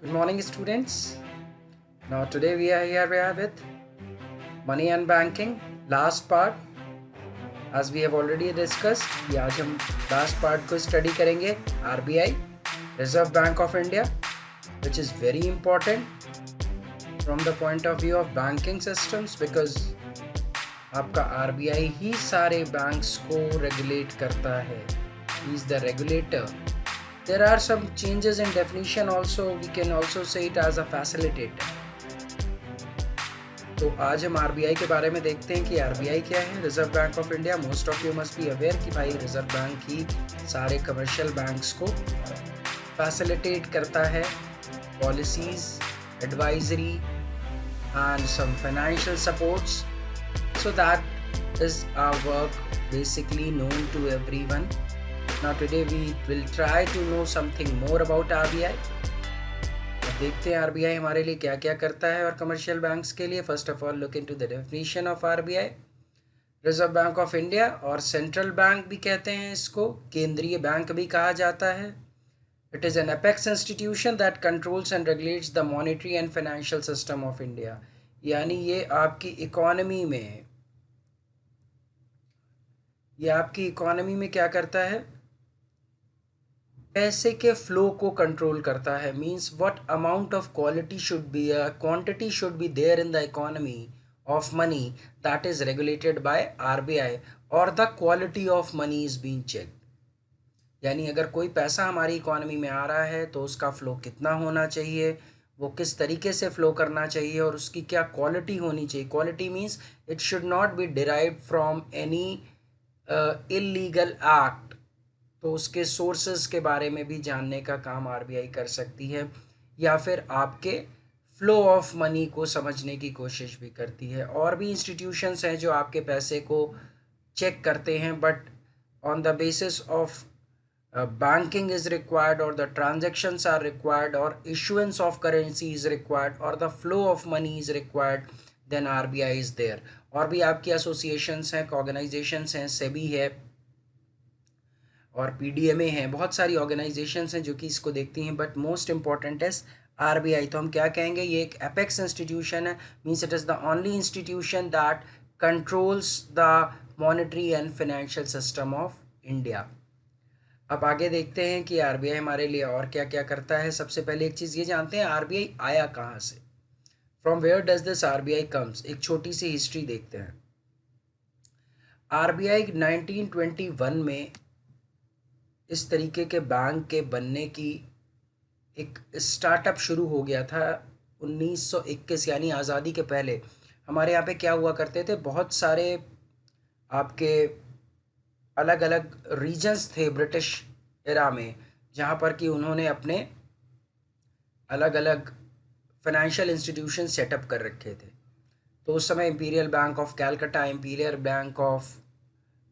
Good morning, students. Now, today we are here with money and banking, last part. As we have already discussed, कि आज हम last part को study करेंगे RBI, Reserve Bank of India, which is very important from the point of view of banking systems because आपका RBI ही सारे banks को regulate करता है. He is the regulator. There are some changes in definition also. We can also say it as a facilitator. तो आज हम RBI के बारे में देखते हैं कि आरबीआई क्या है. Reserve bank of India. Most of you must be aware कि भाई रिजर्व बैंक ही सारे कमर्शियल बैंक्स को फैसिलिटेट करता है policies, advisory and some financial supports. So that is our work basically known to everyone. Now today we will try to know something more about RBI. अब देखते हैं RBI हमारे लिए क्या क्या करता है और कमर्शियल बैंक्स के लिए. First of all look into the definition of RBI. Reserve bank of India और सेंट्रल बैंक भी कहते हैं इसको, केंद्रीय बैंक भी कहा जाता है. It is an apex institution that controls and regulates the monetary and financial system of India. यानी ये आपकी इकोनॉमी में क्या करता है, पैसे के फ्लो को कंट्रोल करता है. Means what amount of quantity should be there in the economy of money that is regulated by RBI और the quality of money is being checked. यानी अगर कोई पैसा हमारी इकोनॉमी में आ रहा है तो उसका फ्लो कितना होना चाहिए, वो किस तरीके से फ़्लो करना चाहिए और उसकी क्या क्वालिटी होनी चाहिए. Quality means it should not be derived from any illegal act. तो उसके सोर्सेज के बारे में भी जानने का काम आरबीआई कर सकती है या फिर आपके फ्लो ऑफ मनी को समझने की कोशिश भी करती है. और भी इंस्टीट्यूशंस हैं जो आपके पैसे को चेक करते हैं, but on the basis of banking is required or the transactions are required or issuance of currency is required or the flow of money is required, then RBI is there. और भी आपकी associations हैं, organisations हैं, सेबी है और PDMA हैं. बहुत सारी ऑर्गेनाइजेशंस हैं जो कि इसको देखती हैं, but most important is RBI. तो हम क्या कहेंगे, ये एक एपेक्स इंस्टीट्यूशन है. Means it is the only institution that controls the monetary and financial system of India. अब आगे देखते हैं कि आरबीआई हमारे लिए और क्या क्या करता है. सबसे पहले एक चीज़ ये जानते हैं, आरबीआई आया कहाँ से, from where does this RBI comes. एक छोटी सी हिस्ट्री देखते हैं. आरबीआई 1921 में इस तरीके के बैंक के बनने की एक स्टार्टअप शुरू हो गया था 1921, यानी आज़ादी के पहले. हमारे यहाँ पे क्या हुआ करते थे, बहुत सारे आपके अलग अलग रीजन्स थे ब्रिटिश एरा में, जहाँ पर कि उन्होंने अपने अलग अलग फाइनेंशियल इंस्टीट्यूशन सेटअप कर रखे थे. तो उस समय imperial bank of Calcutta, imperial bank of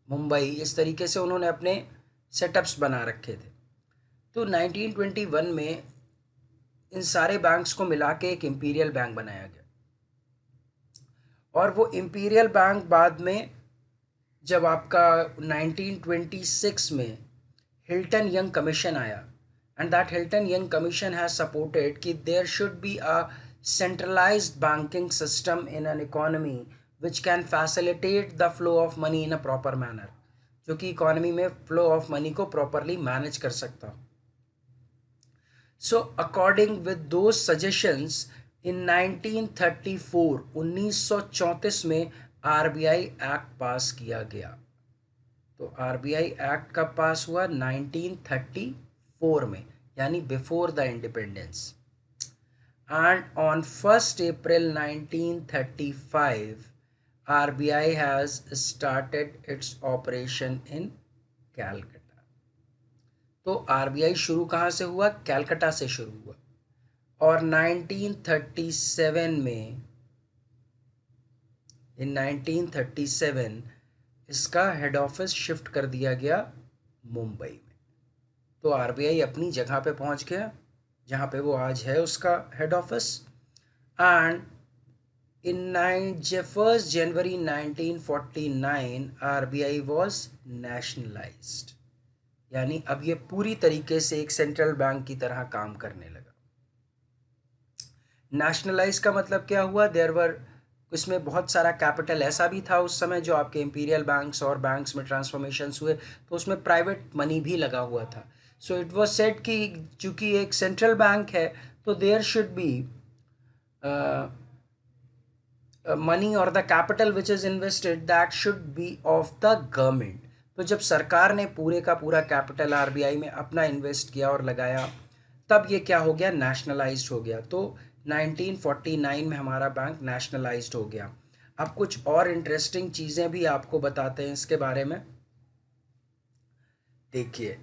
Mumbai, इस तरीके से उन्होंने अपने सेटअप्स बना रखे थे. तो 1921 में इन सारे बैंक्स को मिला के एक इंपीरियल बैंक बनाया गया. और वो इंपीरियल बैंक बाद में जब आपका 1926 में हिल्टन यंग कमीशन आया, and that Hilton Young commission has supported कि there should be a centralised banking system in an economy which can facilitate the flow of money in a proper manner, जो कि economy में flow of money को properly manage कर सकता हो. So according with those suggestions in 1934 में RBI act पास किया गया. तो आरबीआई एक्ट कब पास हुआ, 1934 में, यानी before the independence. And on 1 April 1935 RBI has started its operation in Calcutta. तो आरबीआई शुरू कहाँ से हुआ, कैलकटा से शुरू हुआ. और 1937 इसका हेड ऑफिस शिफ्ट कर दिया गया मुंबई में. तो आरबीआई अपनी जगह पे पहुंच गया जहाँ पे वो आज है उसका head office. And in 1 January 1949 RBI was nationalised. यानी अब ये पूरी तरीके से एक सेंट्रल बैंक की तरह काम करने लगा. नेशनलाइज का मतलब क्या हुआ, देयर वर, इसमें बहुत सारा कैपिटल ऐसा भी था उस समय जो आपके इंपीरियल बैंक्स और बैंक्स में ट्रांसफॉर्मेशंस हुए तो उसमें प्राइवेट मनी भी लगा हुआ था. सो इट वाज सेड कि चूंकि एक सेंट्रल बैंक है तो there should be money or the capital which is invested that should be of the government. तो जब सरकार ने पूरे का पूरा कैपिटल आरबीआई में अपना इन्वेस्ट किया और लगाया तब ये क्या हो गया, नेशनलाइज्ड हो गया. तो 1949 में हमारा बैंक नेशनलाइज्ड हो गया. अब कुछ और इंटरेस्टिंग चीज़ें भी आपको बताते हैं इसके बारे में. देखिए,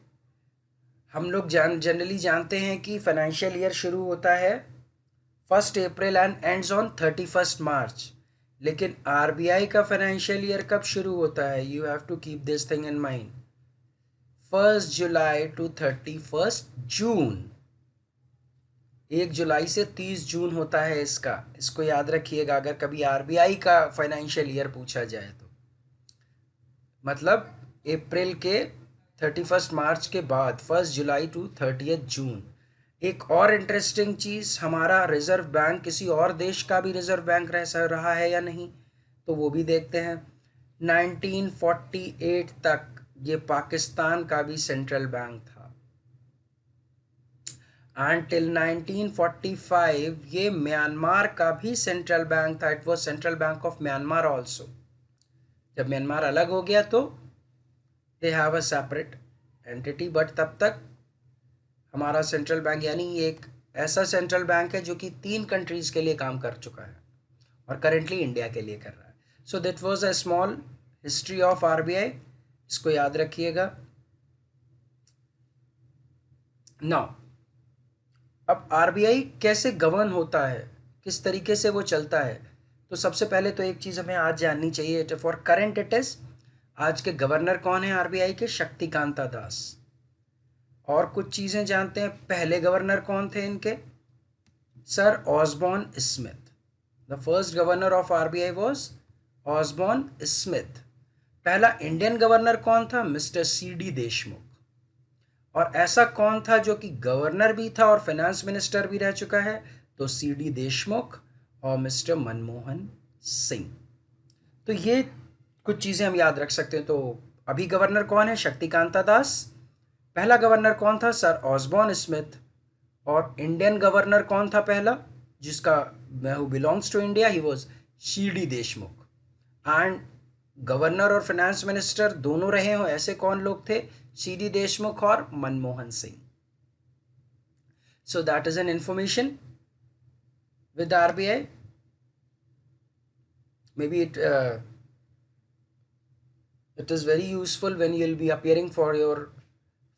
हम लोग जनरली जानते हैं कि फाइनेंशियल ईयर शुरू होता है 1 April and ends on 31 March. लेकिन आरबीआई का फाइनेंशियल ईयर कब शुरू होता है, you have to keep this thing in mind, 1 July to 31 June. 1 जुलाई से 30 जून होता है इसका. इसको याद रखिएगा अगर कभी आरबीआई का फाइनेंशियल ईयर पूछा जाए तो. मतलब अप्रैल के 31 मार्च के बाद 1 जुलाई टू 30 जून. एक और इंटरेस्टिंग चीज़, हमारा रिजर्व बैंक किसी और देश का भी रिजर्व बैंक रहा है या नहीं, तो वो भी देखते हैं. 1948 तक ये पाकिस्तान का भी सेंट्रल बैंक था. एंड टिल 1945 ये म्यांमार का भी सेंट्रल बैंक था. It was central bank of Myanmar also. जब म्यांमार अलग हो गया तो they have a separate entity, but तब तक हमारा सेंट्रल बैंक, यानी एक ऐसा सेंट्रल बैंक है जो कि 3 कंट्रीज़ के लिए काम कर चुका है और करेंटली इंडिया के लिए कर रहा है. So that was a small history of RBI. इसको याद रखिएगा. नाउ, अब आरबीआई कैसे गवर्न होता है, किस तरीके से वो चलता है, तो सबसे पहले तो एक चीज़ हमें आज जाननी चाहिए. फॉर करंट इट इज़, आज के गवर्नर कौन है आरबीआई के, शक्तिकांता दास. और कुछ चीज़ें जानते हैं, पहले गवर्नर कौन थे इनके, sir Osborne Smith. The first governor of RBI was Osborne Smith. पहला इंडियन गवर्नर कौन था, मिस्टर सी डी देशमुख. और ऐसा कौन था जो कि गवर्नर भी था और फाइनेंस मिनिस्टर भी रह चुका है, तो सी डी देशमुख और मिस्टर मनमोहन सिंह. तो ये कुछ चीज़ें हम याद रख सकते हैं. तो अभी गवर्नर कौन है, शक्तिकांता दास. पहला गवर्नर कौन था, सर ऑसबॉर्न स्मिथ. और इंडियन गवर्नर कौन था पहला, जिसका who belongs to India, he was C D Deshmukh. And governor और फाइनेंस मिनिस्टर दोनों रहे हो ऐसे कौन लोग थे, सी डी देशमुख और मनमोहन सिंह. सो that is an information with RBI. maybe it is very useful when you will be appearing for your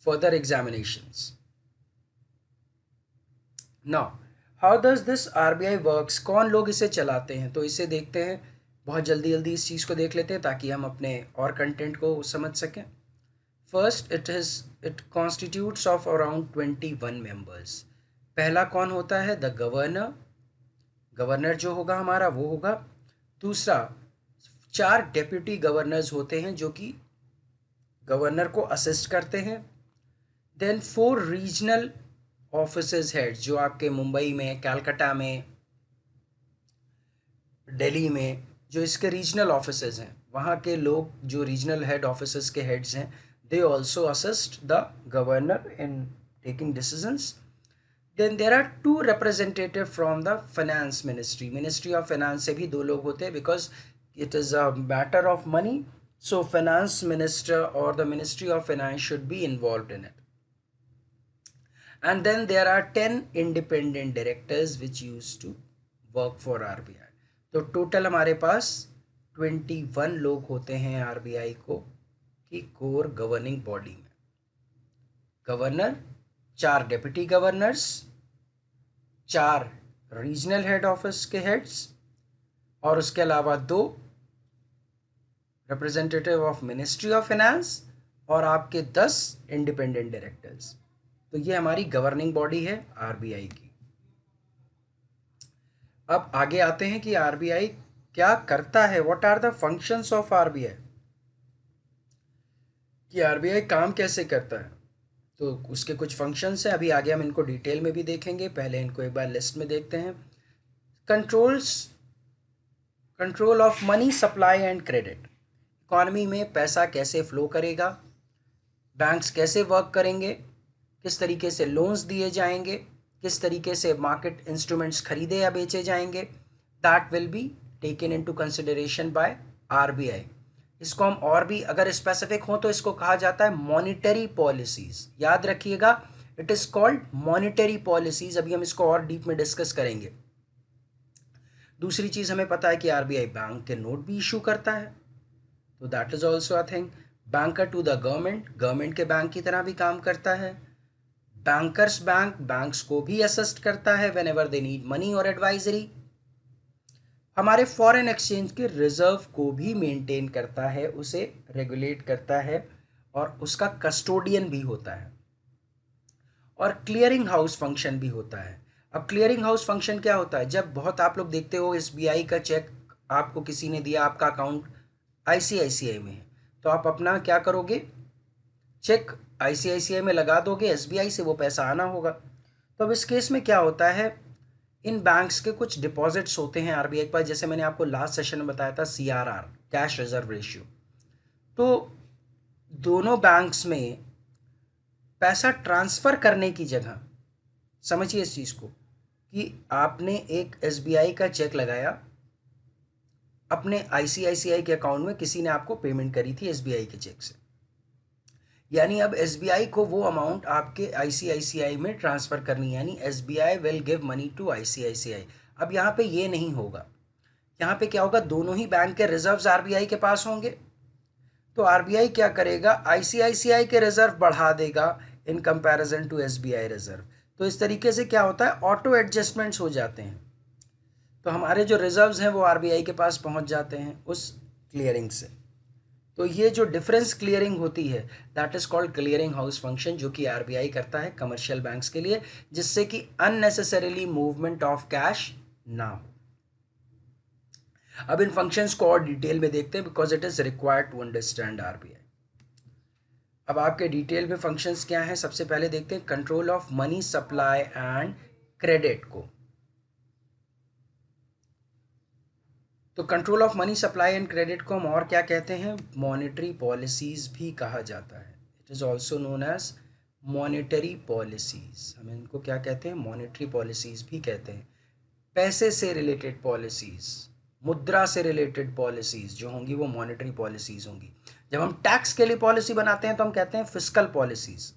further examinations. Now, how does this RBI works, कौन लोग इसे चलाते हैं, तो इसे देखते हैं. बहुत जल्दी जल्दी इस चीज़ को देख लेते हैं ताकि हम अपने और कंटेंट को समझ सकें. First, it constitutes of around 21 members. पहला कौन होता है, द गवर्नर. गवर्नर जो होगा हमारा वो होगा. दूसरा, 4 डेप्यूटी गवर्नर्स होते हैं जो कि गवर्नर को असिस्ट करते हैं. देन 4 रीजनल ऑफिसेज हेड्स जो आपके मुंबई में, कलकत्ता में, दिल्ली में जो इसके रीजनल ऑफिसेज हैं, वहाँ के लोग जो रीजनल हेड ऑफिसेज के हेड्स हैं, they also assist the governor in taking decisions. Then there are 2 representative from the finance ministry. Ministry of finance से भी 2 लोग होते हैं because it is a matter of money, so finance minister or the ministry of finance should be involved in it. And then there are 10 independent directors which used to work for RBI. तो total हमारे पास 21 लोग होते हैं RBI को की core governing body में. Governor, 4 deputy governors, 4 regional head office के heads, और उसके अलावा 2 representative of ministry of finance और आपके 10 इंडिपेंडेंट डायरेक्टर्स. तो ये हमारी गवर्निंग बॉडी है आरबीआई की. अब आगे आते हैं कि आरबीआई क्या करता है, what are the functions of RBI, कि आरबीआई काम कैसे करता है. तो उसके कुछ फंक्शंस हैं, अभी आगे हम इनको डिटेल में भी देखेंगे. पहले इनको एक बार लिस्ट में देखते हैं. Control of money supply and credit. Economy में पैसा कैसे फ्लो करेगा, बैंक्स कैसे वर्क करेंगे, किस तरीके से लोन्स दिए जाएंगे, किस तरीके से मार्केट इंस्ट्रूमेंट्स खरीदे या बेचे जाएंगे, that will be taken into consideration by RBI. इसको हम और भी अगर स्पेसिफिक हो तो इसको कहा जाता है मॉनिटरी पॉलिसीज। याद रखिएगा, it is called monetary policies. अभी हम इसको और डीप में डिस्कस करेंगे। दूसरी चीज हमें पता है कि आरबीआई बैंक के नोट भी इशू करता है, तो that is also a thing. Banker to the government, government के बैंक की तरह भी काम करता है। बैंकर्स बैंक बैंक्स को भी असिस्ट करता है when ever they need money और एडवाइजरी। हमारे फॉरेन एक्सचेंज के रिजर्व को भी मेंटेन करता है, उसे रेगुलेट करता है और उसका कस्टोडियन भी होता है। और क्लियरिंग हाउस फंक्शन भी होता है। अब क्लियरिंग हाउस फंक्शन क्या होता है, जब बहुत आप लोग देखते हो एसबीआई का चेक आपको किसी ने दिया, आपका अकाउंट आईसीआईसीआई में है, तो आप अपना क्या करोगे, चेक आईसीआईसीआई में लगा दोगे, एसबीआई से वो पैसा आना होगा। तो अब इस केस में क्या होता है, इन बैंक्स के कुछ डिपॉजिट्स होते हैं आरबीआई के पास, जैसे मैंने आपको लास्ट सेशन में बताया था सीआरआर, कैश रिजर्व रेशियो। तो दोनों बैंक्स में पैसा ट्रांसफ़र करने की जगह, समझिए इस चीज़ को, कि आपने एक एसबीआई का चेक लगाया, अपने आईसीआईसीआई के अकाउंट में किसी ने आपको पेमेंट करी थी एसबीआई के चेक से, यानी अब एसबीआई को वो अमाउंट आपके आईसीआईसीआई में ट्रांसफ़र करनी है, यानी SBI will give money to ICICI. अब यहाँ पे ये नहीं होगा, यहाँ पे क्या होगा, दोनों ही बैंक के रिजर्व्स आरबीआई के पास होंगे, तो आरबीआई क्या करेगा, आईसीआईसीआई के रिजर्व बढ़ा देगा in comparison to SBI reserve. तो इस तरीके से क्या होता है, ऑटो एडजस्टमेंट्स हो जाते हैं, तो हमारे जो रिजर्व्स हैं वो आरबीआई के पास पहुंच जाते हैं उस क्लियरिंग से। तो ये जो डिफरेंस क्लियरिंग होती है that is called clearing house function, जो कि आरबीआई करता है कमर्शियल बैंक्स के लिए, जिससे कि अननेसेसरीली मूवमेंट ऑफ कैश ना हो। अब इन फंक्शंस को और डिटेल में देखते हैं, because it is required to understand RBI. अब आपके डिटेल में फंक्शंस क्या हैं, सबसे पहले देखते हैं control of money supply and credit को। तो control of money supply and credit को हम और क्या कहते हैं, मॉनेटरी पॉलिसीज भी कहा जाता है। It is also known as monetary policies. हम इनको क्या कहते हैं, मॉनेटरी पॉलिसीज भी कहते हैं। पैसे से रिलेटेड पॉलिसीज, मुद्रा से रिलेटेड पॉलिसीज जो होंगी वो मॉनेटरी पॉलिसीज होंगी। जब हम टैक्स के लिए पॉलिसी बनाते हैं तो हम कहते हैं फिस्कल पॉलिसीज,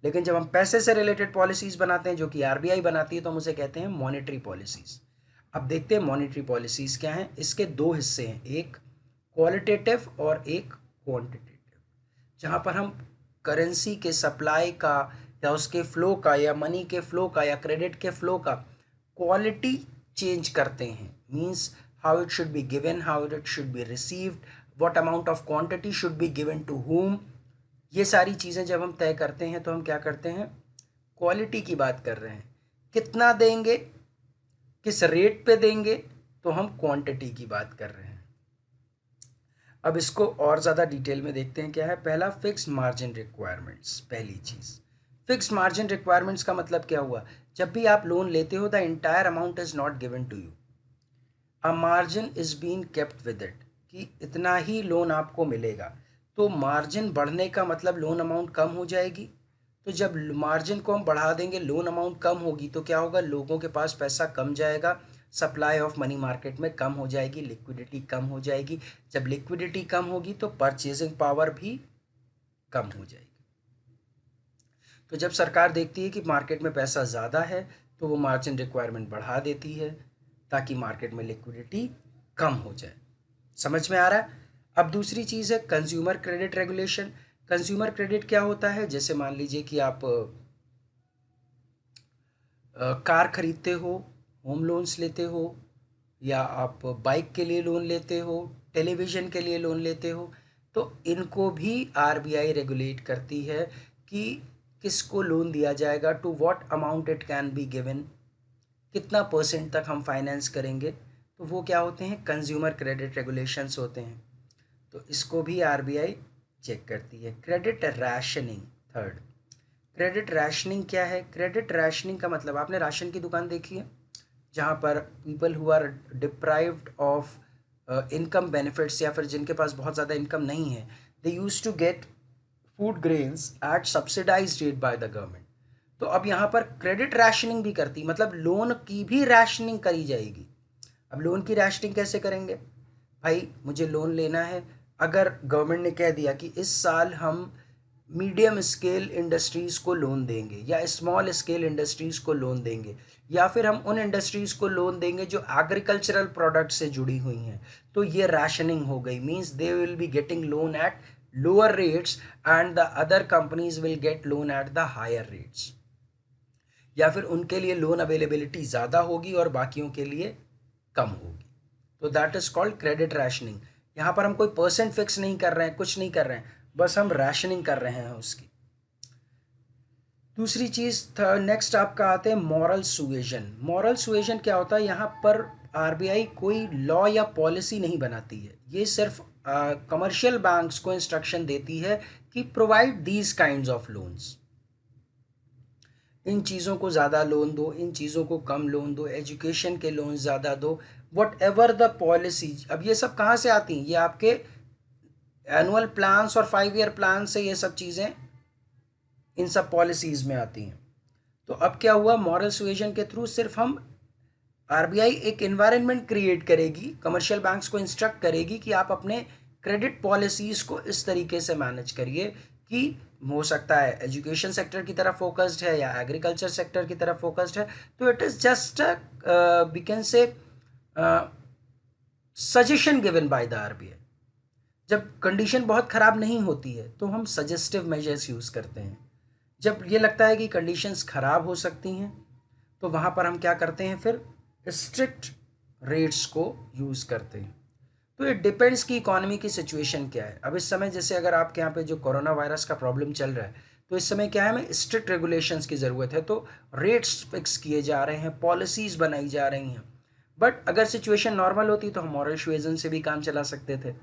लेकिन जब हम पैसे से रिलेटेड पॉलिसीज बनाते हैं जो कि आरबीआई बनाती है तो हम उसे कहते हैं मॉनेटरी पॉलिसीज। अब देखते हैं मॉनेटरी पॉलिसीज क्या हैं। इसके दो हिस्से हैं, एक क्वालिटेटिव और एक क्वांटिटेटिव, जहाँ पर हम करेंसी के सप्लाई का या उसके फ्लो का या मनी के फ्लो का या क्रेडिट के फ्लो का क्वालिटी चेंज करते हैं। Means how it should be given, how it should be received, what amount of quantity should be given to whom। ये सारी चीज़ें जब हम तय करते हैं तो हम क्या करते हैं, क्वालिटी की बात कर रहे हैं। कितना देंगे, किस रेट पे देंगे, तो हम क्वांटिटी की बात कर रहे हैं। अब इसको और ज़्यादा डिटेल में देखते हैं क्या है। पहला, फिक्स मार्जिन रिक्वायरमेंट्स। पहली चीज़, फिक्स मार्जिन रिक्वायरमेंट्स का मतलब क्या हुआ, जब भी आप लोन लेते हो the entire amount is not given to you, a margin is been kept with it, कि इतना ही लोन आपको मिलेगा। तो मार्जिन बढ़ने का मतलब लोन अमाउंट कम हो जाएगी। तो जब मार्जिन को हम बढ़ा देंगे, लोन अमाउंट कम होगी, तो क्या होगा, लोगों के पास पैसा कम जाएगा, सप्लाई ऑफ मनी मार्केट में कम हो जाएगी, लिक्विडिटी कम हो जाएगी। जब लिक्विडिटी कम होगी तो परचेजिंग पावर भी कम हो जाएगी। तो जब सरकार देखती है कि मार्केट में पैसा ज़्यादा है तो वो मार्जिन रिक्वायरमेंट बढ़ा देती है ताकि मार्केट में लिक्विडिटी कम हो जाए। समझ में आ रहा है। अब दूसरी चीज़ है consumer credit regulation. Consumer credit क्या होता है, जैसे मान लीजिए कि आप कार खरीदते हो, होम लोन्स लेते हो, या आप बाइक के लिए लोन लेते हो, टेलीविज़न के लिए लोन लेते हो, तो इनको भी आरबीआई रेगुलेट करती है कि किसको लोन दिया जाएगा, to what amount it can be given, कितना परसेंट तक हम फाइनेंस करेंगे। तो वो क्या होते हैं, कंज्यूमर क्रेडिट रेगुलेशंस होते हैं। तो इसको भी आरबीआई चेक करती है। Credit rationing, third, credit rationing क्या है। क्रेडिट रैशनिंग का मतलब, आपने राशन की दुकान देखी है, जहाँ पर people who are deprived of income benefits या फिर जिनके पास बहुत ज़्यादा इनकम नहीं है, they use to get food grains at subsidised rate by the government. तो अब यहाँ पर क्रेडिट रैशनिंग भी करती, मतलब लोन की भी रैशनिंग करी जाएगी। अब लोन की रैशनिंग कैसे करेंगे? भाई मुझे लोन लेना है, अगर गवर्नमेंट ने कह दिया कि इस साल हम मीडियम स्केल इंडस्ट्रीज़ को लोन देंगे या स्मॉल स्केल इंडस्ट्रीज़ को लोन देंगे, या फिर हम उन इंडस्ट्रीज़ को लोन देंगे जो एग्रीकल्चरल प्रोडक्ट से जुड़ी हुई हैं, तो ये राशनिंग हो गई। Means they will be getting loan at lower rates and the other companies will get loan at the higher rates, या फिर उनके लिए लोन अवेलेबिलिटी ज़्यादा होगी और बाकियों के लिए कम होगी। तो that is called credit rationing. यहाँ पर हम कोई परसेंट फिक्स नहीं कर रहे हैं, कुछ नहीं कर रहे हैं, बस हम रैशनिंग कर रहे हैं उसकी। दूसरी चीज़ नेक्स्ट आपका आते हैं मॉरल सुएजन। मॉरल सुएजन क्या होता है? यहाँ पर आरबीआई कोई लॉ या पॉलिसी नहीं बनाती है, ये सिर्फ कमर्शियल बैंक्स को इंस्ट्रक्शन देती है कि provide these kinds of loans, इन चीज़ों को ज़्यादा लोन दो, इन चीज़ों को कम लोन दो, एजुकेशन के लोन ज़्यादा दो, वट एवर द पॉलिसी। अब ये सब कहाँ से आती हैं? ये आपके एनुअल प्लान्स और 5 ईयर प्लान से ये सब चीज़ें इन सब पॉलिसीज़ में आती हैं। तो अब क्या हुआ? मॉरल सुएजन के थ्रू सिर्फ हम आरबीआई एक एनवायरनमेंट क्रिएट करेगी, कमर्शियल बैंक्स को इंस्ट्रक्ट करेगी कि आप अपने क्रेडिट पॉलिसीज़ को इस तरीके से मैनेज करिए कि हो सकता है एजुकेशन सेक्टर की तरफ फोकस्ड है या एग्रीकल्चर सेक्टर की तरफ फोकस्ड है। तो it is just we can say suggestion given by the RBI. जब कंडीशन बहुत ख़राब नहीं होती है तो हम सजेस्टिव मेजर्स यूज़ करते हैं। जब ये लगता है कि कंडीशंस ख़राब हो सकती हैं तो वहाँ पर हम क्या करते हैं? फिर स्ट्रिक्ट रेट्स को यूज़ करते हैं। तो इट डिपेंड्स कि इकोनॉमी की सिचुएशन क्या है। अब इस समय जैसे अगर आपके यहाँ पे जो कोरोना वायरस का प्रॉब्लम चल रहा है, तो इस समय क्या है, हमें स्ट्रिक्ट रेगुलेशंस की ज़रूरत है, तो रेट्स फिक्स किए जा रहे हैं, पॉलिसीज़ बनाई जा रही हैं। बट अगर सिचुएशन नॉर्मल होती तो हम मॉरल सुएजन से भी काम चला सकते थे।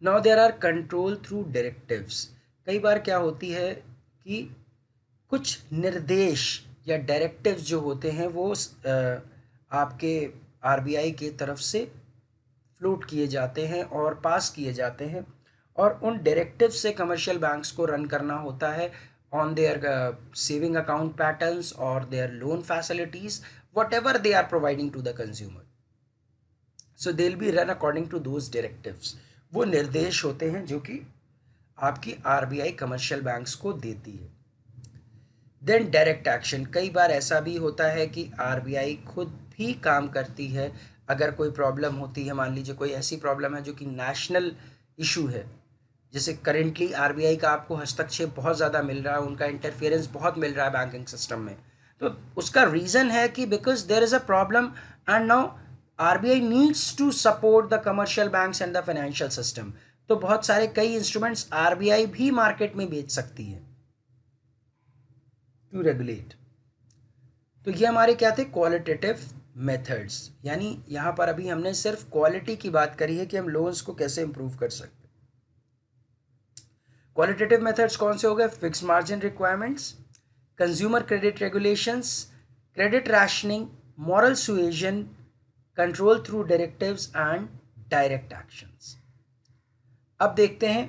Now there are control through directives. कई बार क्या होती है कि कुछ निर्देश या डायरेक्टिव्स जो होते हैं वो आपके आरबीआई की तरफ से फ्लोट किए जाते हैं और पास किए जाते हैं, और उन डायरेक्टिव्स से कमर्शियल बैंक्स को रन करना होता है on their saving account patterns और their loan facilities, whatever they are providing to the consumer. So they will be run according to those directives. वो निर्देश होते हैं जो कि आपकी आरबीआई कमर्शियल बैंक्स को देती है। Then direct action. कई बार ऐसा भी होता है कि आरबीआई खुद भी काम करती है। अगर कोई प्रॉब्लम होती है, मान लीजिए कोई ऐसी प्रॉब्लम है जो कि नेशनल इशू है, जैसे करेंटली आरबीआई का आपको हस्तक्षेप बहुत ज़्यादा मिल रहा है, उनका इंटरफेरेंस बहुत मिल रहा है बैंकिंग सिस्टम में, तो उसका रीज़न है कि because there is a problem and now RBI needs to support the commercial banks and the financial system. तो बहुत सारे कई इंस्ट्रूमेंट्स आरबीआई भी मार्केट में बेच सकती है टू रेगुलेट। तो ये हमारे क्या थे? Qualitative methods. यानी यहाँ पर अभी हमने सिर्फ क्वालिटी की बात करी है कि हम लोन्स को कैसे इंप्रूव कर सकते हैं। क्वालिटेटिव मेथड्स कौन से हो गए? Fix margin requirements, consumer credit regulations, credit rationing, moral suasion, control through directives and direct actions. अब देखते हैं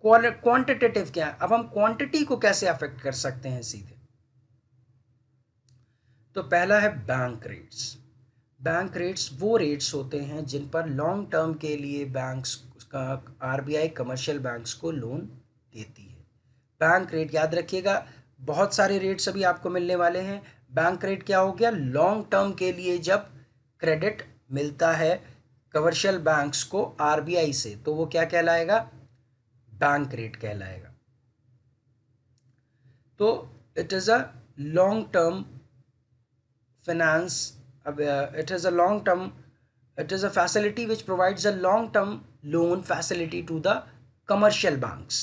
क्वांटिटेटिव क्या है। अब हम क्वांटिटी को कैसे अफेक्ट कर सकते हैं सीधे। तो पहला है बैंक रेट्स। बैंक रेट्स वो रेट्स होते हैं जिन पर लॉन्ग टर्म के लिए बैंक्स का आरबीआई कमर्शियल बैंक्स को लोन देती है। बैंक रेट याद रखिएगा, बहुत सारे रेट्स अभी आपको मिलने वाले हैं। बैंक रेट क्या हो गया? लॉन्ग टर्म के लिए जब क्रेडिट मिलता है कमर्शियल बैंक्स को आरबीआई से, तो वो क्या कहलाएगा? बैंक रेट कहलाएगा। तो it is a long term finance, it is a long term, it is a facility which provides a long term loan facility to the commercial banks।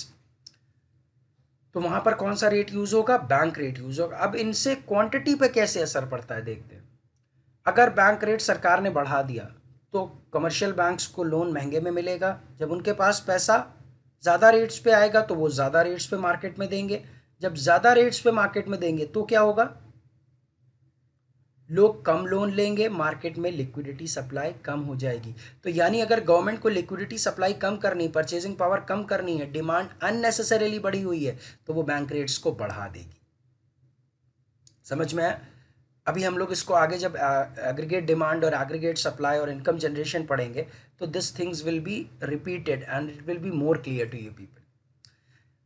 तो वहाँ पर कौन सा रेट यूज़ होगा? बैंक रेट यूज़ होगा। अब इनसे quantity पे कैसे असर पड़ता है देखते हैं। अगर बैंक रेट सरकार ने बढ़ा दिया तो कमर्शियल बैंक्स को लोन महंगे में मिलेगा। जब उनके पास पैसा ज़्यादा रेट्स पे आएगा तो वो ज़्यादा रेट्स पे मार्केट में देंगे। जब ज़्यादा रेट्स पे मार्केट में देंगे तो क्या होगा? लोग कम लोन लेंगे, मार्केट में लिक्विडिटी सप्लाई कम हो जाएगी। तो यानी अगर गवर्नमेंट को लिक्विडिटी सप्लाई कम करनी, परचेजिंग पावर कम करनी है, डिमांड अननेसेसरीली बढ़ी हुई है, तो वो बैंक रेट्स को बढ़ा देगी। समझ में आया? अभी हम लोग इसको आगे जब एग्रीगेट डिमांड और एग्रीगेट सप्लाई और इनकम जनरेशन पढ़ेंगे तो this things will be repeated and it will be more clear to you people.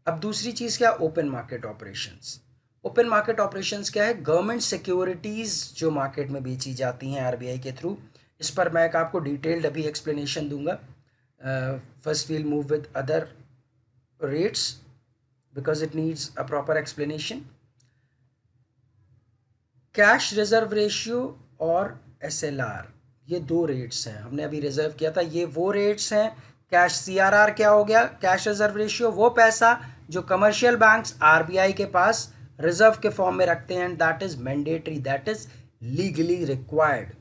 अब दूसरी चीज़ क्या? Open market operations. Open market operations क्या है? गवर्नमेंट सिक्योरिटीज़ जो मार्केट में बेची जाती हैं आरबीआई के थ्रू। इस पर मैं एक आपको डिटेल्ड अभी एक्सप्लेनेशन दूंगा। First we'll move with other rates because it needs a proper explanation. Cash reserve ratio और एसएलआर, ये दो रेट्स हैं, हमने अभी रिजर्व किया था, ये वो रेट्स हैं। कैश सीआरआर क्या हो गया? कैश रिजर्व रेशियो, वो पैसा जो कमर्शियल बैंक्स आरबीआई के पास रिजर्व के फॉर्म में रखते हैं, that is mandatory, that is legally required.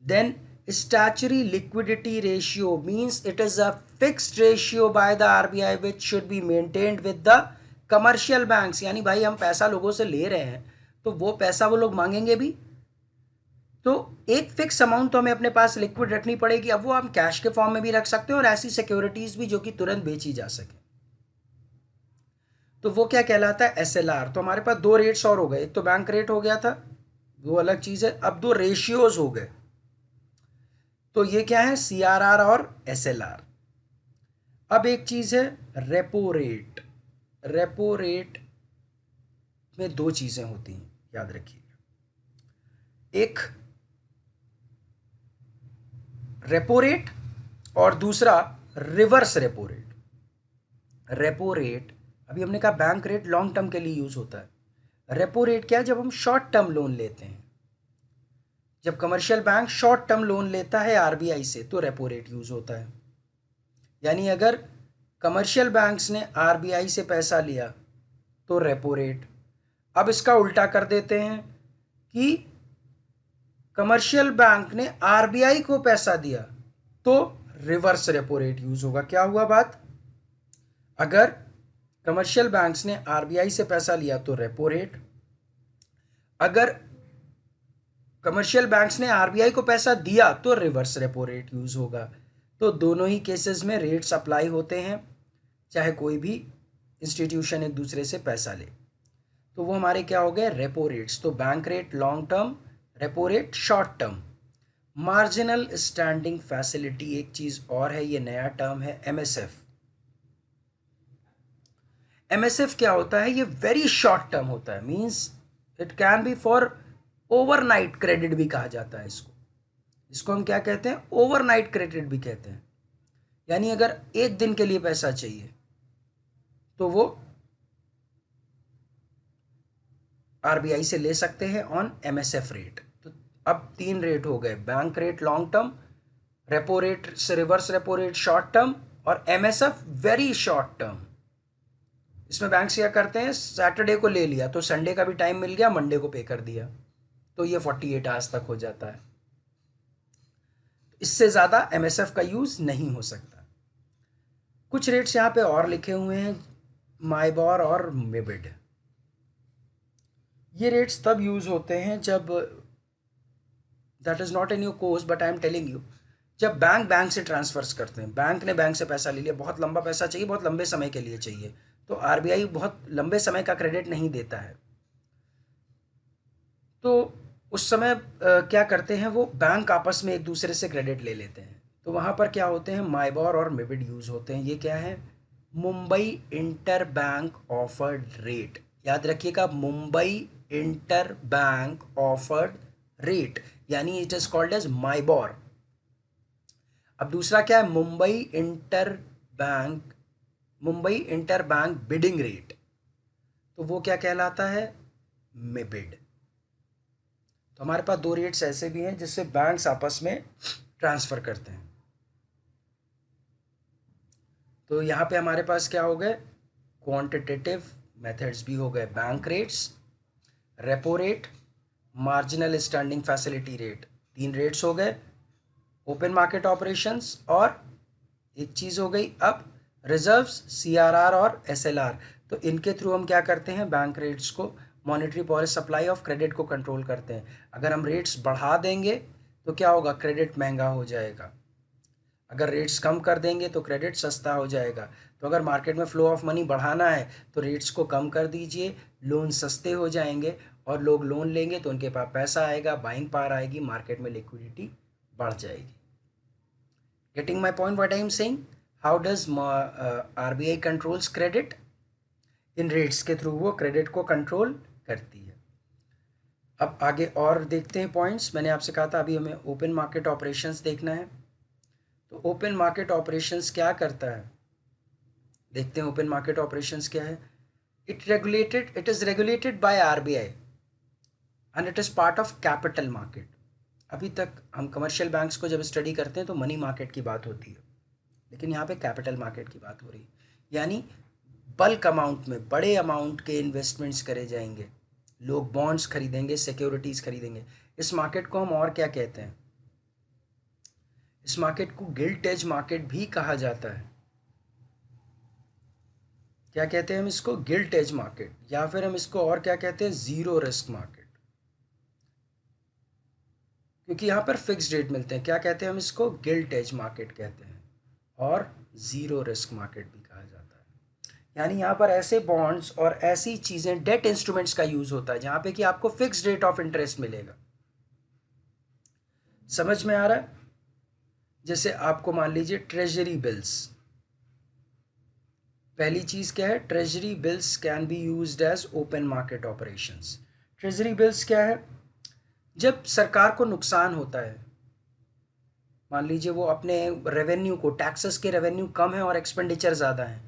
Then statutory liquidity ratio means it is a fixed ratio by the RBI which should be maintained with the commercial banks। यानी भाई हम पैसा लोगों से ले रहे हैं तो वो पैसा वो लोग मांगेंगे भी, तो एक फिक्स अमाउंट तो हमें अपने पास लिक्विड रखनी पड़ेगी। अब वो हम कैश के फॉर्म में भी रख सकते हैं और ऐसी सिक्योरिटीज भी जो कि तुरंत बेची जा सके, तो वो क्या कहलाता है? एसएलआर। तो हमारे पास दो रेट्स और हो गए, एक तो बैंक रेट हो गया था, वो अलग चीज है, अब दो रेशियोज हो गए। तो ये क्या है? सीआरआर और एसएलआर। अब एक चीज है रेपो रेट। रेपो रेट में दो चीजें होती हैं, याद रखिएगा। एक रेपो रेट और दूसरा reverse repo rate. Repo rate, अभी हमने कहा बैंक रेट लॉन्ग टर्म के लिए यूज होता है। रेपो रेट क्या है? जब हम शॉर्ट टर्म लोन लेते हैं, जब commercial bank short term loan लेता है आरबीआई से तो रेपो रेट यूज होता है। यानी अगर कमर्शियल बैंक्स ने आरबीआई से पैसा लिया तो रेपो रेट। अब इसका उल्टा कर देते हैं कि कमर्शियल बैंक ने आरबीआई को पैसा दिया तो रिवर्स रेपो रेट यूज होगा। क्या हुआ बात? अगर कमर्शियल बैंक्स ने आरबीआई से पैसा लिया तो रेपो रेट, अगर कमर्शियल बैंक्स ने आरबीआई को पैसा दिया तो रिवर्स रेपो रेट यूज होगा। तो दोनों ही केसेस में रेट्स अप्लाई होते हैं, चाहे कोई भी इंस्टीट्यूशन एक दूसरे से पैसा ले। तो वो हमारे क्या हो गए? Repo rates. तो bank rate long term, repo rate short term. Marginal standing facility एक चीज और है, ये नया टर्म है, एमएसएफ। एमएसएफ क्या होता है? ये वेरी शॉर्ट टर्म होता है, means it can B for overnight credit भी कहा जाता है इसको। इसको हम क्या कहते हैं? ओवरनाइट क्रेडिट भी कहते हैं। यानी अगर एक दिन के लिए पैसा चाहिए तो वो आरबीआई से ले सकते हैं ऑन एमएसएफ रेट। तो अब तीन रेट हो गए, bank rate long term, repo rate से reverse repo rate short term, और एमएसएफ वेरी शॉर्ट टर्म। इसमें बैंक्स क्या करते हैं? सैटरडे को ले लिया तो संडे का भी टाइम मिल गया, मंडे को पे कर दिया, तो ये 48 आवर्स तक हो जाता है। इससे ज़्यादा एमएसएफ का यूज़ नहीं हो सकता। कुछ रेट्स यहाँ पे और लिखे हुए हैं, माइबॉर और मिबिड। ये रेट्स तब यूज़ होते हैं जब, that is not in your course but I am telling you, जब बैंक से ट्रांसफर्स करते हैं, बैंक ने बैंक से पैसा ले लिया, बहुत लंबा पैसा चाहिए, बहुत लंबे समय के लिए चाहिए, तो आरबीआई बहुत लंबे समय का क्रेडिट नहीं देता है। तो उस समय क्या करते हैं, वो बैंक आपस में एक दूसरे से क्रेडिट ले लेते हैं, तो वहाँ पर क्या होते हैं? माइबॉर और मिबिड यूज़ होते हैं। ये क्या है? Mumbai inter bank offered rate. याद रखिएगा, Mumbai inter bank offered rate, यानी इट इज कॉल्ड एज माइबॉर। अब दूसरा क्या है? Mumbai inter bank bidding rate, तो वो क्या कहलाता है? मिबिड। तो हमारे पास दो रेट्स ऐसे भी हैं जिससे बैंक्स आपस में ट्रांसफर करते हैं। तो यहाँ पे हमारे पास क्या हो गए? क्वांटिटेटिव मेथड्स भी हो गए, bank rates, repo rate, marginal standing facility rate, तीन रेट्स हो गए। ओपन मार्केट ऑपरेशंस और एक चीज़ हो गई अब रिजर्व्स, सीआरआर और एसएलआर। तो इनके थ्रू हम क्या करते हैं? बैंक रेट्स को monetary policy supply of credit को कंट्रोल करते हैं। अगर हम रेट्स बढ़ा देंगे तो क्या होगा, क्रेडिट महंगा हो जाएगा। अगर रेट्स कम कर देंगे तो क्रेडिट सस्ता हो जाएगा। तो अगर मार्केट में फ्लो ऑफ मनी बढ़ाना है तो रेट्स को कम कर दीजिए, लोन सस्ते हो जाएंगे और लोग लोन लेंगे तो उनके पास पैसा आएगा, बाइंग पावर आएगी, मार्केट में लिक्विडिटी बढ़ जाएगी। Getting my point what I am saying? How does RBI controls credit? In rates के थ्रू वो क्रेडिट को कंट्रोल करती है। अब आगे और देखते हैं पॉइंट्स। मैंने आपसे कहा था अभी हमें ओपन मार्केट ऑपरेशंस देखना है। तो ओपन मार्केट ऑपरेशंस क्या करता है, देखते हैं ओपन मार्केट ऑपरेशंस क्या है। It is regulated by RBI and it is part of capital market. अभी तक हम कमर्शियल बैंक्स को जब स्टडी करते हैं तो मनी मार्केट की बात होती है, लेकिन यहाँ पे कैपिटल मार्केट की बात हो रही है, यानी बल्क अमाउंट में बड़े अमाउंट के इन्वेस्टमेंट्स करे जाएंगे, लोग बॉन्ड्स खरीदेंगे, सिक्योरिटीज़ खरीदेंगे। इस मार्केट को हम और क्या कहते हैं, इस मार्केट को गिल्ट एज मार्केट भी कहा जाता है। क्या कहते हैं हम इसको, गिल्ट एज मार्केट, या फिर हम इसको और क्या कहते हैं, ज़ीरो रिस्क मार्केट, क्योंकि यहाँ पर फिक्स्ड रेट मिलते हैं। क्या कहते हैं हम इसको, गिल्ट एज मार्केट कहते हैं और ज़ीरो रिस्क मार्केट भी कहा जाता है। यानी यहाँ पर ऐसे बॉन्ड्स और ऐसी चीज़ें, डेट इंस्ट्रूमेंट्स का यूज़ होता है जहाँ पे कि आपको फिक्स्ड रेट ऑफ इंटरेस्ट मिलेगा। समझ में आ रहा है? जैसे आपको मान लीजिए ट्रेजरी बिल्स, पहली चीज़ क्या है, treasury bills can be used as open market operations. Treasury bills क्या है, जब सरकार को नुकसान होता है, मान लीजिए वो अपने रेवेन्यू को, टैक्सेस के रेवेन्यू कम है और एक्सपेंडिचर ज़्यादा है,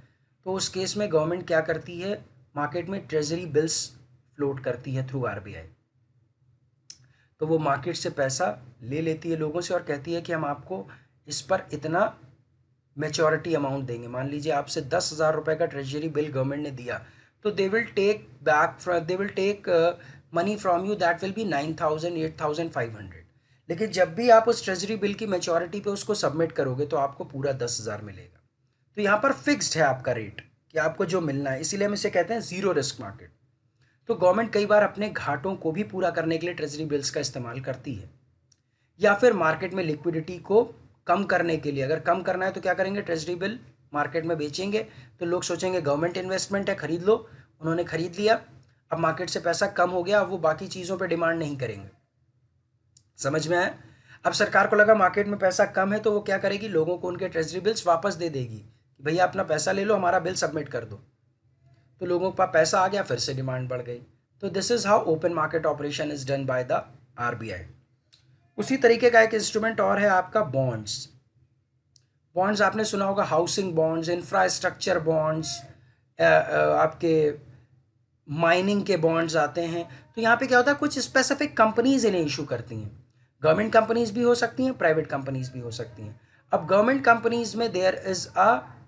तो उस केस में गवर्नमेंट क्या करती है, मार्केट में ट्रेजरी बिल्स फ्लोट करती है थ्रू आरबीआई। तो वो मार्केट से पैसा ले लेती है लोगों से और कहती है कि हम आपको इस पर इतना मेच्योरिटी अमाउंट देंगे। मान लीजिए आपसे 10,000 रुपये का ट्रेजरी बिल गवर्नमेंट ने दिया, तो they will take money from you that will be 9,000 8,500। लेकिन जब भी आप उस ट्रेजरी बिल की मेच्योरिटी पे उसको सबमिट करोगे तो आपको पूरा 10,000 मिलेगा। तो यहाँ पर फिक्स्ड है आपका रेट कि आपको जो मिलना है, इसीलिए हम इसे कहते हैं ज़ीरो रिस्क मार्केट। तो गवर्नमेंट कई बार अपने घाटों को भी पूरा करने के लिए ट्रेजरी बिल्स का इस्तेमाल करती है, या फिर मार्केट में लिक्विडिटी को कम करने के लिए, अगर कम करना है तो क्या करेंगे, ट्रेजरी बिल मार्केट में बेचेंगे, तो लोग सोचेंगे गवर्नमेंट इन्वेस्टमेंट है, खरीद लो। उन्होंने खरीद लिया, अब मार्केट से पैसा कम हो गया, अब वो बाकी चीज़ों पे डिमांड नहीं करेंगे। समझ में आया? अब सरकार को लगा मार्केट में पैसा कम है तो वो क्या करेगी, लोगों को उनके ट्रेजरी बिल्स वापस दे देगी कि भैया अपना पैसा ले लो, हमारा बिल सबमिट कर दो। तो लोगों के पास पैसा आ गया, फिर से डिमांड बढ़ गई। तो this is how open market operation is done by the RBI. उसी तरीके का एक इंस्ट्रूमेंट और है आपका बॉन्ड्स। बॉन्ड्स आपने सुना होगा, हाउसिंग बॉन्ड्स, इंफ्रास्ट्रक्चर बॉन्ड्स, आपके माइनिंग के बॉन्ड्स आते हैं। तो यहाँ पे क्या होता है, कुछ स्पेसिफिक कंपनीज इन्हें इशू करती हैं। गवर्नमेंट कंपनीज भी हो सकती हैं, प्राइवेट कंपनीज भी हो सकती हैं। अब गवर्नमेंट कंपनीज में देयर इज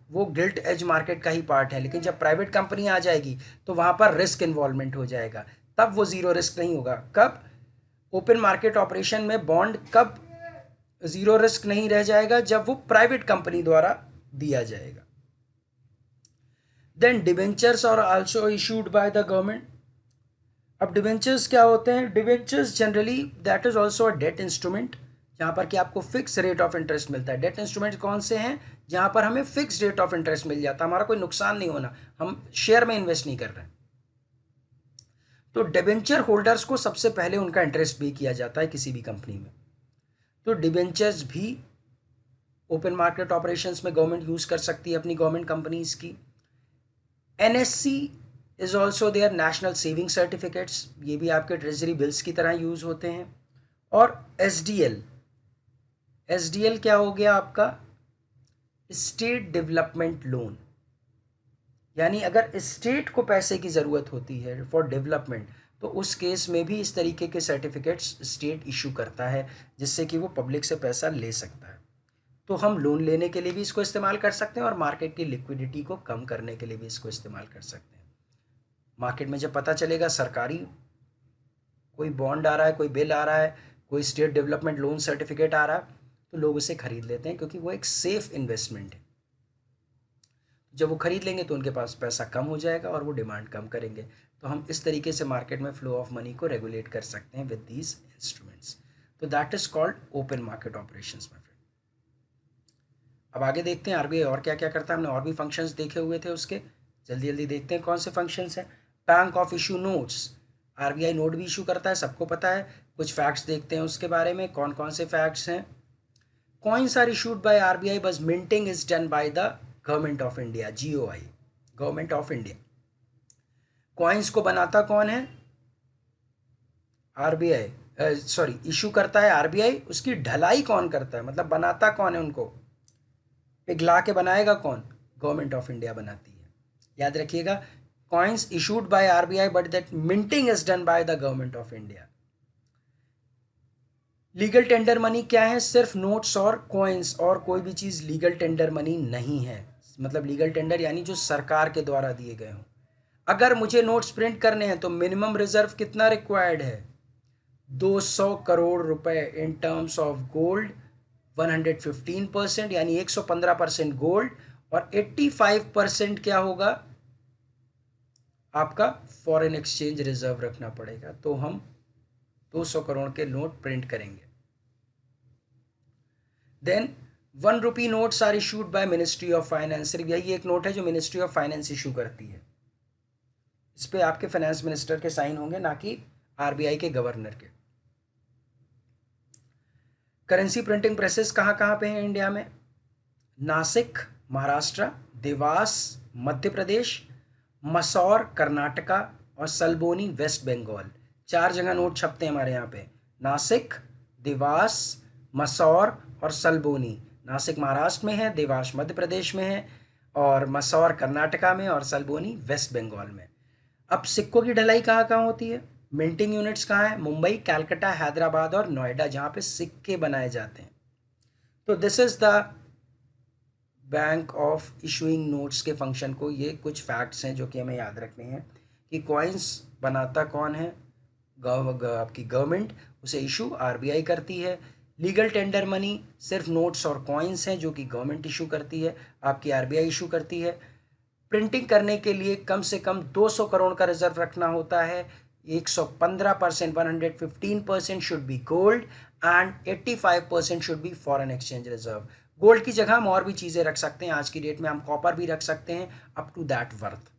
वो गिल्ट एज मार्केट का ही पार्ट है, लेकिन जब प्राइवेट कंपनी आ जाएगी तो वहाँ पर रिस्क इन्वॉल्वमेंट हो जाएगा, तब वो ज़ीरो रिस्क नहीं होगा। कब, ओपन मार्केट ऑपरेशन में बॉन्ड कब ज़ीरो रिस्क नहीं रह जाएगा, जब वो प्राइवेट कंपनी द्वारा दिया जाएगा। Then debentures are also issued by the government. अब डिवेंचर्स क्या होते हैं, debentures generally that is also a debt instrument, जहाँ पर कि आपको फिक्स रेट ऑफ इंटरेस्ट मिलता है। डेट इंस्ट्रूमेंट कौन से हैं, जहाँ पर हमें फिक्स रेट ऑफ इंटरेस्ट मिल जाता है, हमारा कोई नुकसान नहीं होना, हम शेयर में इन्वेस्ट नहीं कर रहे हैं। तो डिवेंचर होल्डर्स को सबसे पहले उनका इंटरेस्ट पे किया जाता है किसी भी कंपनी में। तो डिवेंचर्स भी ओपन मार्केट ऑपरेशंस में गवर्नमेंट यूज़ कर सकती है अपनी गवर्नमेंट कंपनीज की। NSC is also there, national saving certificates, ये भी आपके ट्रेजरी बिल्स की तरह यूज़ होते हैं। और एसडीएल, एसडीएल क्या हो गया आपका, स्टेट डेवलपमेंट लोन, यानी अगर स्टेट को पैसे की ज़रूरत होती है फॉर डेवलपमेंट, तो उस केस में भी इस तरीके के सर्टिफिकेट्स स्टेट इशू करता है, जिससे कि वो पब्लिक से पैसा ले सकता है। तो हम लोन लेने के लिए भी इसको इस्तेमाल कर सकते हैं और मार्केट की लिक्विडिटी को कम करने के लिए भी इसको इस्तेमाल कर सकते हैं। मार्केट में जब पता चलेगा सरकारी कोई बॉन्ड आ रहा है, कोई बिल आ रहा है, कोई स्टेट डेवलपमेंट लोन सर्टिफिकेट आ रहा है, तो लोग उसे खरीद लेते हैं, क्योंकि वो एक सेफ इन्वेस्टमेंट है। जब वो खरीद लेंगे तो उनके पास पैसा कम हो जाएगा और वो डिमांड कम करेंगे। तो हम इस तरीके से मार्केट में फ्लो ऑफ मनी को रेगुलेट कर सकते हैं विद दीज इंस्ट्रूमेंट्स। तो that is called open market operations my friend. अब आगे देखते हैं आरबीआई और क्या क्या करता है। हमने और भी फंक्शंस देखे हुए थे उसके, जल्दी जल्दी देखते हैं कौन से फंक्शंस हैं। Bank of issue notes, RBI note भी इशू करता है, सबको पता है। कुछ फैक्ट्स देखते हैं उसके बारे में, कौन कौन से फैक्ट्स हैं। Coins are issued by RBI बस minting is done by the government of India, GOI, government of India. Coins को बनाता कौन है? आरबीआई, सॉरी इशू करता है आरबीआई, उसकी ढलाई कौन करता है, मतलब बनाता कौन है उनको, पिघला के बनाएगा कौन? गवर्नमेंट ऑफ इंडिया बनाती है। याद रखिएगा, coins issued by RBI but that minting is done by the government of India. Legal tender money क्या है? सिर्फ नोट्स और कॉइन्स, और कोई भी चीज़ लीगल टेंडर मनी नहीं है। मतलब लीगल टेंडर यानी जो सरकार के द्वारा दिए गए हों। अगर मुझे नोट्स प्रिंट करने हैं तो मिनिमम रिजर्व कितना रिक्वायर्ड है? 200 करोड़ रुपए इन टर्म्स ऑफ गोल्ड, 115% यानी 115% गोल्ड, और 85% क्या होगा आपका? फॉरेन एक्सचेंज रिजर्व रखना पड़ेगा। तो हम 200 करोड़ के नोट प्रिंट करेंगे। Then 1 rupee notes are issued by ministry of finance. सिर्फ यही एक नोट है जो मिनिस्ट्री ऑफ फाइनेंस इशू करती है। इस पे आपके फाइनेंस मिनिस्टर के साइन होंगे, ना कि आरबीआई के गवर्नर के। करेंसी प्रिंटिंग प्रेसेस कहाँ कहाँ पे हैं इंडिया में? नासिक महाराष्ट्र, देवास मध्य प्रदेश, मसौर कर्नाटका, और सल्बोनी वेस्ट बंगाल। 4 जगह नोट छपते हैं हमारे यहाँ पे, नासिक, देवास, मसौर और सल्बोनी। नासिक महाराष्ट्र में है, देवास मध्य प्रदेश में है, और मसौर कर्नाटका में, और सल्बोनी वेस्ट बंगाल में। अब सिक्कों की ढलाई कहाँ कहाँ होती है? मिंटिंग यूनिट्स कहाँ है? मुंबई, कैलकाटा, हैदराबाद और नोएडा, जहाँ पे सिक्के बनाए जाते हैं। तो this is the bank of issuing notes के फंक्शन को, ये कुछ फैक्ट्स हैं जो कि हमें याद रखने हैं कि कॉइन्स बनाता कौन है? आपकी गवर्नमेंट, उसे इशू आरबीआई करती है। लीगल टेंडर मनी सिर्फ नोट्स और कॉइन्स हैं जो कि गवर्नमेंट इशू करती है, आपकी आरबीआई इशू करती है। प्रिंटिंग करने के लिए कम से कम 200 करोड़ का रिजर्व रखना होता है। 115%, 115% should be gold and 85% should be foreign exchange reserve. Gold की जगह हम और भी चीज़ें रख सकते हैं, आज की डेट में हम कॉपर भी रख सकते हैं up to that worth.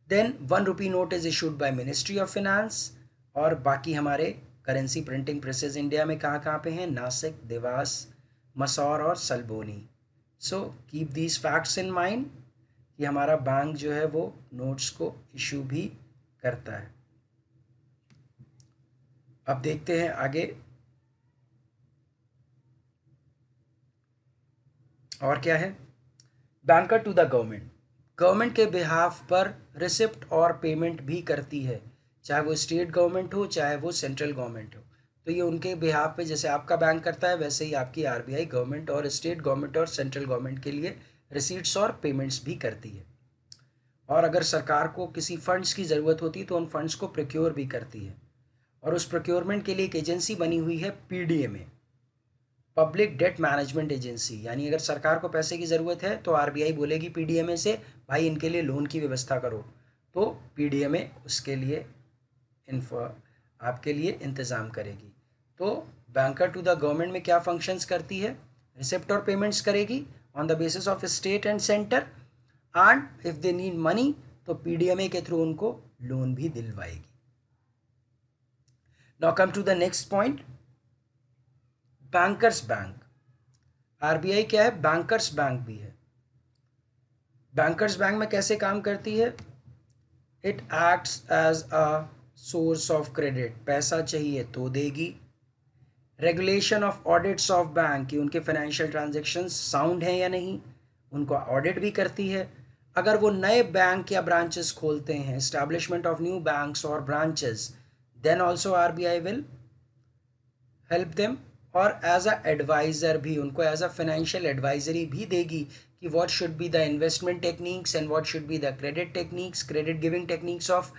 Then 1 rupee note is issued by ministry of finance. और बाकी हमारे करेंसी प्रिंटिंग प्रेसेस इंडिया में कहाँ कहाँ पे हैं? नासिक, देवास, मसौर और Salboni. So keep these facts in mind कि हमारा बैंक जो है वो नोट्स को इशू भी करता है। अब देखते हैं आगे और क्या है। Banker to the government, government के बिहाफ पर रिसिप्ट और पेमेंट भी करती है, चाहे वो स्टेट गवर्नमेंट हो चाहे वो सेंट्रल गवर्नमेंट हो। तो ये उनके बिहाफ पे, जैसे आपका बैंक करता है वैसे ही आपकी आरबीआई गवर्नमेंट और स्टेट गवर्नमेंट और सेंट्रल गवर्नमेंट के लिए रिसीट्स और पेमेंट्स भी करती है। और अगर सरकार को किसी फंड्स की ज़रूरत होती है तो उन फंड्स को प्रोक्योर भी करती है। और उस प्रोक्योरमेंट के लिए एक एजेंसी बनी हुई है PDMA, public debt management agency. यानी अगर सरकार को पैसे की ज़रूरत है तो आरबीआई बोलेगी पीडीएमए से, भाई इनके लिए लोन की व्यवस्था करो, तो पीडीएमए उसके लिए आपके लिए इंतज़ाम करेगी। तो बैंकर टू द गवर्नमेंट में क्या फंक्शंस करती है? रिसिप्ट और पेमेंट्स करेगी on the basis of state and centre, and if they need money तो पीडीएमए के थ्रू उनको लोन भी दिलवाएगी। Now come to the next point, bankers bank. RBI क्या है? बैंकर्स बैंक भी है। बैंकर्स बैंक में कैसे काम करती है? It acts as a source of credit, पैसा चाहिए तो देगी। Regulation of audits of bank, कि उनके फाइनेंशियल ट्रांजेक्शन साउंड हैं या नहीं, उनको ऑडिट भी करती है। अगर वो नए बैंक या ब्रांचेस खोलते हैं, एस्टैब्लिशमेंट ऑफ न्यू बैंक्स और branches, then also RBI will help them. और एज अ एडवाइज़र भी, उनको एज अ फाइनेंशियल एडवाइजरी भी देगी कि what should be the investment techniques and what should be the credit techniques, credit giving techniques of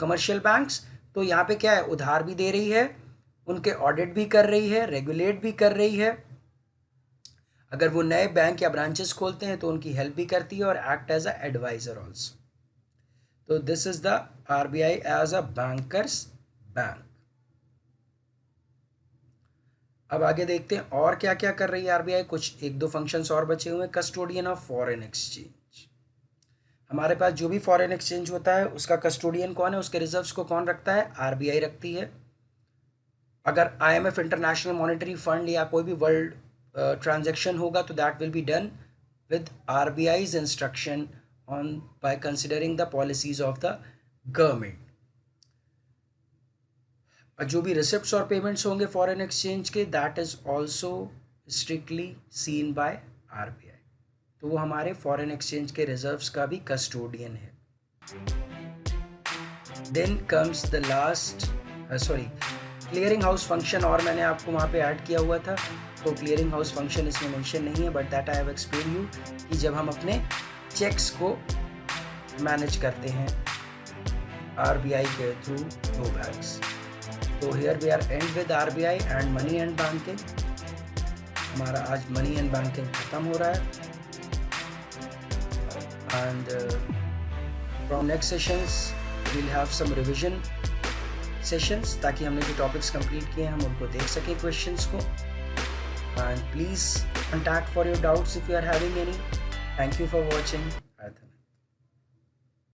commercial banks. तो यहाँ पे क्या है? उधार भी दे रही है, उनके ऑडिट भी कर रही है, रेगुलेट भी कर रही है। अगर वो नए बैंक या ब्रांचेस खोलते हैं तो उनकी हेल्प भी करती है और act as a advisor also. तो this is the RBI as a bankers bank. अब आगे देखते हैं और क्या क्या कर रही है आरबीआई। कुछ एक दो फंक्शंस और बचे हुए हैं। कस्टोडियन ऑफ फॉरेन एक्सचेंज, हमारे पास जो भी फॉरेन एक्सचेंज होता है उसका कस्टोडियन कौन है, उसके रिजर्व्स को कौन रखता है, आरबीआई रखती है। अगर आईएमएफ, इंटरनेशनल मॉनेटरी फंड या कोई भी वर्ल्ड ट्रांजैक्शन होगा तो that will be done with RBI's instruction on by considering the policies of the government. जो भी रिसिप्ट्स और पेमेंट्स होंगे फॉरेन एक्सचेंज के, that is also strictly seen by RBI. तो वो हमारे फॉरेन एक्सचेंज के रिजर्व्स का भी कस्टोडियन है। Then comes the last clearing house function, और मैंने आपको वहाँ पे ऐड किया हुआ था, तो क्लियरिंग हाउस फंक्शन इसमें मेंशन नहीं है, but that I have explain you कि जब हम अपने चेक्स को मैनेज करते हैं आरबीआई के थ्रू दो बैंक्स। तो here we are end with RBI and money and banking. हमारा आज मनी एंड बैंकिंग खत्म हो रहा है, and from next sessions we'll have some revision sessions, ताकि हमने जो टॉपिक्स कंप्लीट किए हैं हम उनको देख सकें क्वेश्चंस को। And please contact for your doubts if you are having any. Thank you for watching.